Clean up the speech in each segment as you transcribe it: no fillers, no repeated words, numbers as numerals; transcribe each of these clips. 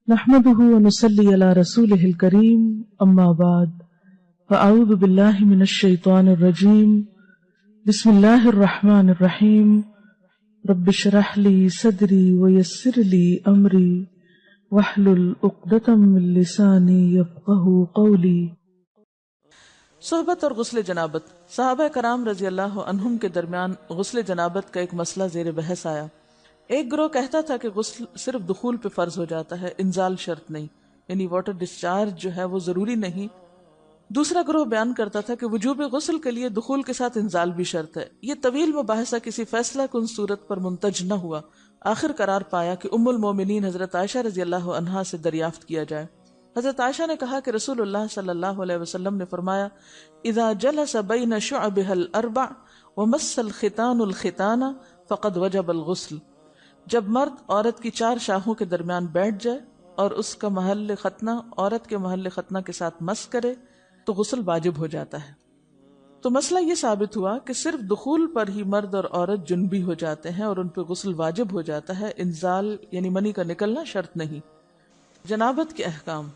نحمده ونصلي على رسوله الكريم اما بعد فاعوذ بالله من الشيطان الرجيم بسم الله الرحمن الرحيم رب اشرح لي صدري ويسر لي امري واحلل عقدة من لساني يفقهوا قولي۔ صحبت اور غسل جنابت۔ صحابہ کرام رضی اللہ عنہم کے درمیان غسل جنابت کا ایک مسئلہ زیر بحث آیا۔ ایک گروہ کہتا تھا کہ غسل صرف دخول پہ فرض ہو جاتا ہے، انزال شرط نہیں، یعنی واٹر ڈسچارج جو ہے وہ ضروری نہیں۔ دوسرا گروہ بیان کرتا تھا کہ وجوب غسل کے لیے دخول کے ساتھ انزال بھی شرط ہے۔ یہ طویل مباحثہ کسی فیصلہ کن صورت پر منتج نہ ہوا۔ آخر قرار پایا کہ ام المومنین حضرت عائشہ رضی اللہ عنہا سے دریافت کیا جائے۔ حضرت عائشہ نے کہا کہ رسول اللہ صلی اللہ علیہ وسلم نے فرمایا، اذا جلس بین شعبها الاربع ومس الختان الختان فقد وجب الغسل۔ جب مرد عورت کی چار شاخوں کے درمیان بیٹھ جائے اور اس کا محل ختنہ عورت کے محل ختنہ کے ساتھ مس کرے تو غسل واجب ہو جاتا ہے۔ تو مسئلہ یہ ثابت ہوا کہ صرف دخول پر ہی مرد اور عورت جنبی ہو جاتے ہیں اور ان پہ غسل واجب ہو جاتا ہے، انزال یعنی منی کا نکلنا شرط نہیں۔ جنابت کے احکام۔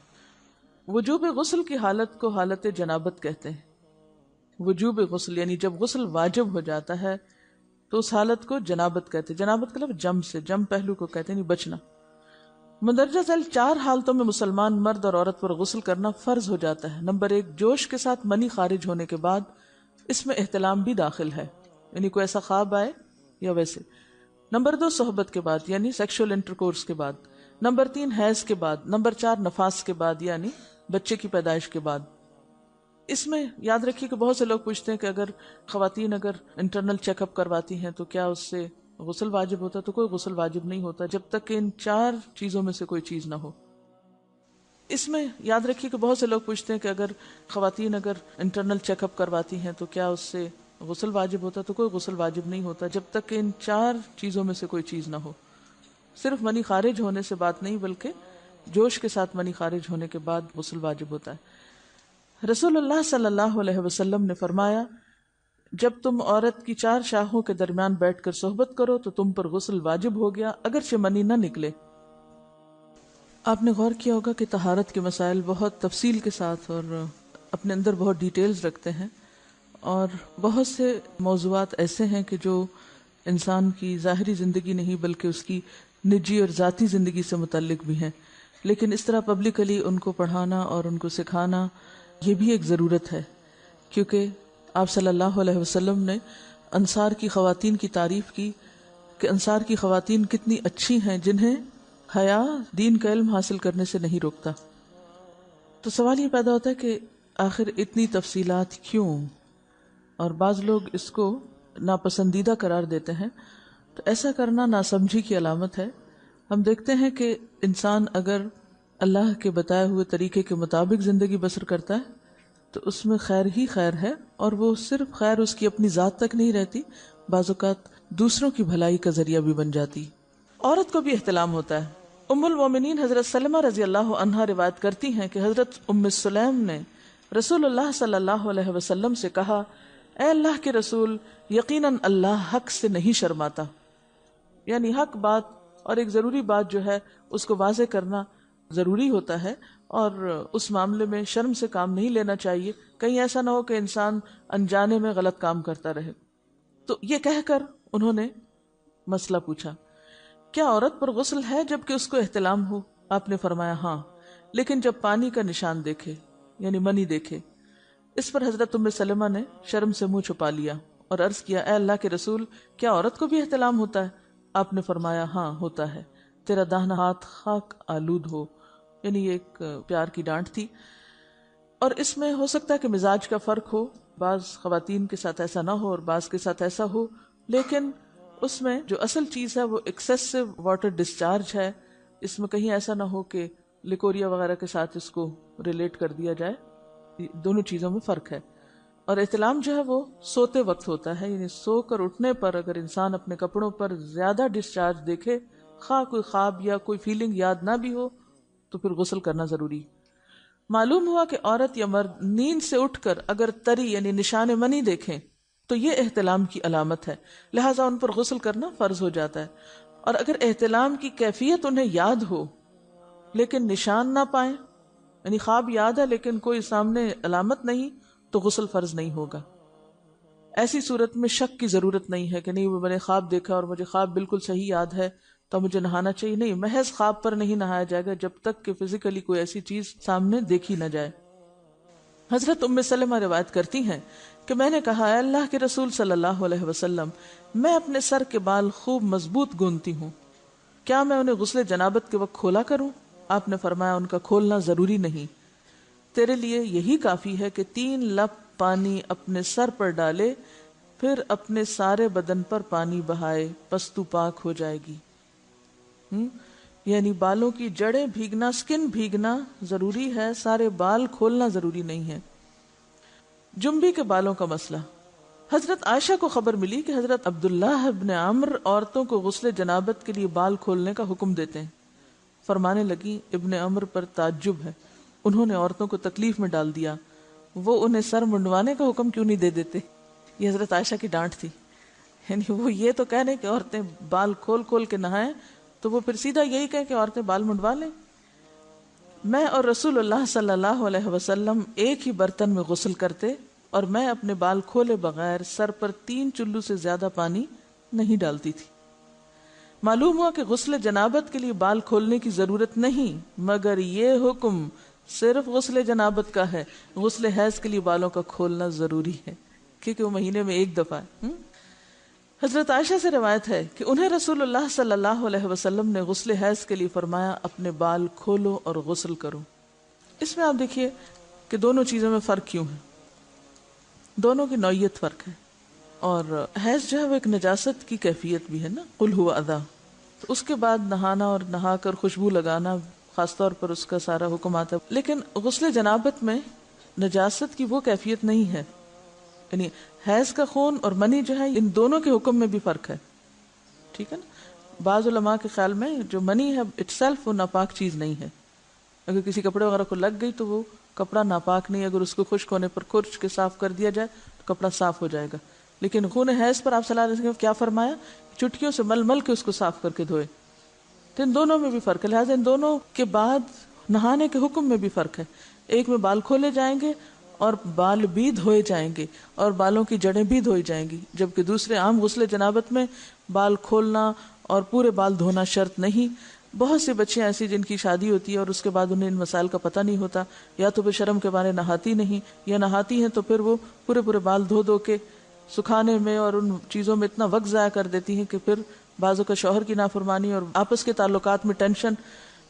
وجوب غسل کی حالت کو حالت جنابت کہتے ہیں۔ وجوب غسل یعنی جب غسل واجب ہو جاتا ہے تو اس حالت کو جنابت کہتے ہیں۔ جنابت کا لفظ جم سے، جم پہلو کو کہتے ہیں، نہیں بچنا۔ مندرجہ ذیل چار حالتوں میں مسلمان مرد اور عورت پر غسل کرنا فرض ہو جاتا ہے۔ نمبر 1، جوش کے ساتھ منی خارج ہونے کے بعد، اس میں احتلام بھی داخل ہے، یعنی کوئی ایسا خواب آئے یا ویسے۔ نمبر 2، صحبت کے بعد یعنی سیکشول انٹرکورس کے بعد۔ نمبر 3، حیض کے بعد۔ نمبر 4، نفاس کے بعد یعنی بچے کی پیدائش کے بعد۔ اس میں یاد رکھیے کہ بہت سے لوگ پوچھتے ہیں کہ اگر خواتین انٹرنل چیک اپ کرواتی ہیں تو کیا اس سے غسل واجب ہوتا ہے؟ تو کوئی غسل واجب نہیں ہوتا جب تک کہ ان چار چیزوں میں سے کوئی چیز نہ ہو۔ اس میں یاد رکھیے کہ بہت سے لوگ پوچھتے ہیں کہ اگر خواتین انٹرنل چیک اپ کرواتی ہیں تو کیا اس سے غسل واجب ہوتا ہے؟ تو کوئی غسل واجب نہیں ہوتا جب تک کہ ان چار چیزوں میں سے کوئی چیز نہ ہو۔ صرف منی خارج ہونے سے بات نہیں، بلکہ جوش کے ساتھ منی خارج ہونے کے بعد غسل واجب ہوتا ہے۔ رسول اللہ صلی اللہ علیہ وسلم نے فرمایا، جب تم عورت کی چار شاخوں کے درمیان بیٹھ کر صحبت کرو تو تم پر غسل واجب ہو گیا، اگرچہ منی نہ نکلے۔ آپ نے غور کیا ہوگا کہ طہارت کے مسائل بہت تفصیل کے ساتھ اور اپنے اندر بہت ڈیٹیلز رکھتے ہیں، اور بہت سے موضوعات ایسے ہیں کہ جو انسان کی ظاہری زندگی نہیں بلکہ اس کی نجی اور ذاتی زندگی سے متعلق بھی ہیں، لیکن اس طرح پبلکلی ان کو پڑھانا اور ان کو سکھانا یہ بھی ایک ضرورت ہے، کیونکہ آپ صلی اللہ علیہ وسلم نے انصار کی خواتین کی تعریف کی کہ انصار کی خواتین کتنی اچھی ہیں جنہیں حیا دین کا علم حاصل کرنے سے نہیں روکتا۔ تو سوال یہ پیدا ہوتا ہے کہ آخر اتنی تفصیلات کیوں؟ اور بعض لوگ اس کو ناپسندیدہ قرار دیتے ہیں، تو ایسا کرنا ناسمجھی کی علامت ہے۔ ہم دیکھتے ہیں کہ انسان اگر اللہ کے بتائے ہوئے طریقے کے مطابق زندگی بسر کرتا ہے تو اس میں خیر ہی خیر ہے، اور وہ صرف خیر اس کی اپنی ذات تک نہیں رہتی، بعض اوقات دوسروں کی بھلائی کا ذریعہ بھی بن جاتی۔ عورت کو بھی احتلام ہوتا ہے۔ ام المومنین حضرت سلمہ رضی اللہ عنہا روایت کرتی ہیں کہ حضرت ام سلیم نے رسول اللہ صلی اللہ علیہ وسلم سے کہا، اے اللہ کے رسول، یقیناً اللہ حق سے نہیں شرماتا، یعنی حق بات اور ایک ضروری بات جو ہے اس کو واضح کرنا ضروری ہوتا ہے، اور اس معاملے میں شرم سے کام نہیں لینا چاہیے، کہیں ایسا نہ ہو کہ انسان انجانے میں غلط کام کرتا رہے۔ تو یہ کہہ کر انہوں نے مسئلہ پوچھا، کیا عورت پر غسل ہے جبکہ اس کو احتلام ہو؟ آپ نے فرمایا ہاں، لیکن جب پانی کا نشان دیکھے یعنی منی دیکھے۔ اس پر حضرت ام سلمہ نے شرم سے منہ چھپا لیا اور عرض کیا، اے اللہ کے رسول، کیا عورت کو بھی احتلام ہوتا ہے؟ آپ نے فرمایا ہاں ہوتا ہے، تیرا داہنا ہاتھ خاک آلود ہو، یعنی یہ ایک پیار کی ڈانٹ تھی۔ اور اس میں ہو سکتا ہے کہ مزاج کا فرق ہو، بعض خواتین کے ساتھ ایسا نہ ہو اور بعض کے ساتھ ایسا ہو، لیکن اس میں جو اصل چیز ہے وہ ایکسیسو واٹر ڈسچارج ہے۔ اس میں کہیں ایسا نہ ہو کہ لیکوریا وغیرہ کے ساتھ اس کو ریلیٹ کر دیا جائے، دونوں چیزوں میں فرق ہے۔ اور احتلام جو ہے وہ سوتے وقت ہوتا ہے، یعنی سو کر اٹھنے پر اگر انسان اپنے کپڑوں پر زیادہ ڈسچارج دیکھے، خواہ کوئی خواب یا کوئی فیلنگ یاد نہ بھی ہو، تو پھر غسل کرنا ضروری۔ معلوم ہوا کہ عورت یا مرد نیند سے اٹھ کر اگر تری یعنی نشان منی دیکھیں تو یہ احتلام کی علامت ہے، لہٰذا ان پر غسل کرنا فرض ہو جاتا ہے۔ اور اگر احتلام کی کیفیت انہیں یاد ہو لیکن نشان نہ پائیں، یعنی خواب یاد ہے لیکن کوئی سامنے علامت نہیں، تو غسل فرض نہیں ہوگا۔ ایسی صورت میں شک کی ضرورت نہیں ہے کہ نہیں میں نے خواب دیکھا اور مجھے خواب بالکل صحیح یاد ہے تو مجھے نہانا چاہیے، نہیں، محض خواب پر نہیں نہایا جائے گا جب تک کہ فزیکلی کوئی ایسی چیز سامنے دیکھی نہ جائے۔ حضرت ام سلمہ روایت کرتی ہیں کہ میں نے کہا، اے اللہ کے رسول صلی اللہ علیہ وسلم، میں اپنے سر کے بال خوب مضبوط گوندتی ہوں، کیا میں انہیں غسل جنابت کے وقت کھولا کروں؟ آپ نے فرمایا، ان کا کھولنا ضروری نہیں، تیرے لیے یہی کافی ہے کہ 3 لپ پانی اپنے سر پر ڈالے، پھر اپنے سارے بدن پر پانی بہائے، پس تو پاک ہو جائے گی۔ یعنی بالوں کی جڑیں بھیگنا، سکن بھیگنا ضروری ہے، سارے بال کھولنا ضروری نہیں ہے۔ جنبی کے بالوں کا مسئلہ، حضرت عائشہ کو خبر ملی کہ حضرت عبداللہ ابن عمرو عورتوں کو غسل جنابت کے لیے بال کھولنے کا حکم دیتے ہیں۔ فرمانے لگی، ابن عمرو پر تعجب ہے، انہوں نے عورتوں کو تکلیف میں ڈال دیا، وہ انہیں سر منڈوانے کا حکم کیوں نہیں دے دیتے؟ یہ حضرت عائشہ کی ڈانٹ تھی، یعنی وہ یہ تو کہنے کہ عورتیں بال کھول کھول کے نہائیں، تو وہ پھر سیدھا یہی کہیں کہ عورتیں بال منڈوا لیں۔ میں اور رسول اللہ صلی اللہ علیہ وسلم ایک ہی برتن میں غسل کرتے، اور میں اپنے بال کھولے بغیر سر پر 3 چلو سے زیادہ پانی نہیں ڈالتی تھی۔ معلوم ہوا کہ غسل جنابت کے لیے بال کھولنے کی ضرورت نہیں، مگر یہ حکم صرف غسل جنابت کا ہے، غسل حیض کے لیے بالوں کا کھولنا ضروری ہے کیونکہ وہ مہینے میں ایک دفعہ ہے۔ حضرت عائشہ سے روایت ہے کہ انہیں رسول اللہ صلی اللہ علیہ وسلم نے غسل حیض کے لیے فرمایا، اپنے بال کھولو اور غسل کرو۔ اس میں آپ دیکھیے کہ دونوں چیزوں میں فرق کیوں ہے، دونوں کی نوعیت فرق ہے، اور حیض جو ہے وہ ایک نجاست کی کیفیت بھی ہے نا، قل ہوا اذی، تو اس کے بعد نہانا اور نہا کر خوشبو لگانا خاص طور پر اس کا سارا حکم آتا ہے، لیکن غسل جنابت میں نجاست کی وہ کیفیت نہیں ہے، یعنی حیض کا خون اور منی جو ہے ان دونوں کے حکم میں بھی فرق ہے، ٹھیک ہے نا۔ بعض علماء کے خیال میں جو منی ہے اٹ سیلف وہ ناپاک چیز نہیں ہے، اگر کسی کپڑے وغیرہ کو لگ گئی تو وہ کپڑا ناپاک نہیں، اگر اس کو خشک ہونے پر خرچ کے صاف کر دیا جائے تو کپڑا صاف ہو جائے گا۔ لیکن خون حیض پر آپ صلی اللہ علیہ وسلم کیا فرمایا، چٹکیوں سے مل مل کے اس کو صاف کر کے دھوئے، تو ان دونوں میں بھی فرق ہے، لہٰذا ان دونوں کے بعد نہانے کے حکم میں بھی فرق ہے، ایک میں بال کھولے جائیں گے اور بال بھی دھوئے جائیں گے اور بالوں کی جڑیں بھی دھوئی جائیں گی، جبکہ دوسرے عام غسل جنابت میں بال کھولنا اور پورے بال دھونا شرط نہیں۔ بہت سی بچیاں ایسی جن کی شادی ہوتی ہے اور اس کے بعد انہیں ان مسائل کا پتہ نہیں ہوتا، یا تو وہ شرم کے بارے نہاتی نہیں، یا نہاتی ہیں تو پھر وہ پورے بال دھو دھو کے سکھانے میں اور ان چیزوں میں اتنا وقت ضائع کر دیتی ہیں کہ پھر بعضوں کا شوہر کی نافرمانی اور آپس کے تعلقات میں ٹینشن،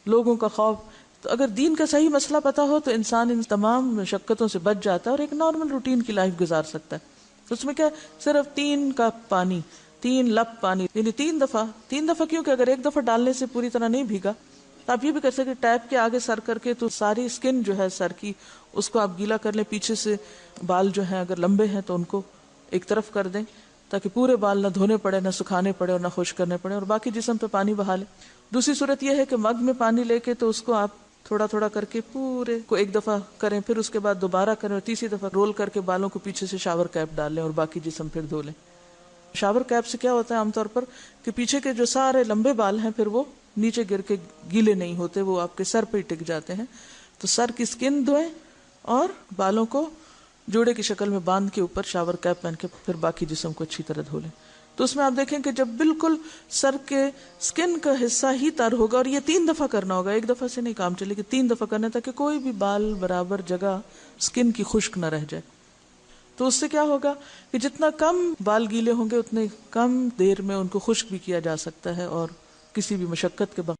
لوگوں کا خوف۔ تو اگر دین کا صحیح مسئلہ پتا ہو تو انسان ان تمام مشقتوں سے بچ جاتا ہے اور ایک نارمل روٹین کی لائف گزار سکتا ہے۔ اس میں کیا صرف 3 کپ پانی، 3 لپ پانی، یعنی 3 دفعہ کیونکہ اگر ایک دفعہ ڈالنے سے پوری طرح نہیں بھیگا تو آپ یہ بھی کر سکتے ٹیپ کے آگے سر کر کے، تو ساری اسکن جو ہے سر کی اس کو آپ گیلا کر لیں، پیچھے سے بال جو ہیں اگر لمبے ہیں تو ان کو ایک طرف کر دیں تاکہ پورے بال نہ دھونے پڑے، نہ سکھانے پڑے اور نہ خشک کرنے پڑے، اور باقی جسم پہ پانی بہا لیں۔ دوسری صورت یہ ہے کہ مگ میں پانی لے کے تو اس کو آپ تھوڑا تھوڑا کر کے پورے کو ایک دفعہ کریں، پھر اس کے بعد دوبارہ کریں، اور تیسری دفعہ رول کر کے بالوں کو پیچھے سے شاور کیپ ڈال لیں اور باقی جسم پھر دھو لیں۔ شاور کیپ سے کیا ہوتا ہے عام طور پر کہ پیچھے کے جو سارے لمبے بال ہیں پھر وہ نیچے گر کے گیلے نہیں ہوتے، وہ آپ کے سر پہ ہی ٹک جاتے ہیں۔ تو سر کی سکن دھوئیں اور بالوں کو جوڑے کی شکل میں باندھ کے اوپر شاور کیپ پہن کے پھر باقی جسم کو اچھی طرح دھو لیں۔ تو اس میں آپ دیکھیں کہ جب بالکل سر کے سکن کا حصہ ہی تر ہوگا، اور یہ 3 دفعہ کرنا ہوگا، ایک دفعہ سے نہیں کام چلے کہ 3 دفعہ کرنا، تاکہ کوئی بھی بال برابر جگہ سکن کی خشک نہ رہ جائے۔ تو اس سے کیا ہوگا کہ جتنا کم بال گیلے ہوں گے اتنے کم دیر میں ان کو خشک بھی کیا جا سکتا ہے اور کسی بھی مشقت کے بغیر۔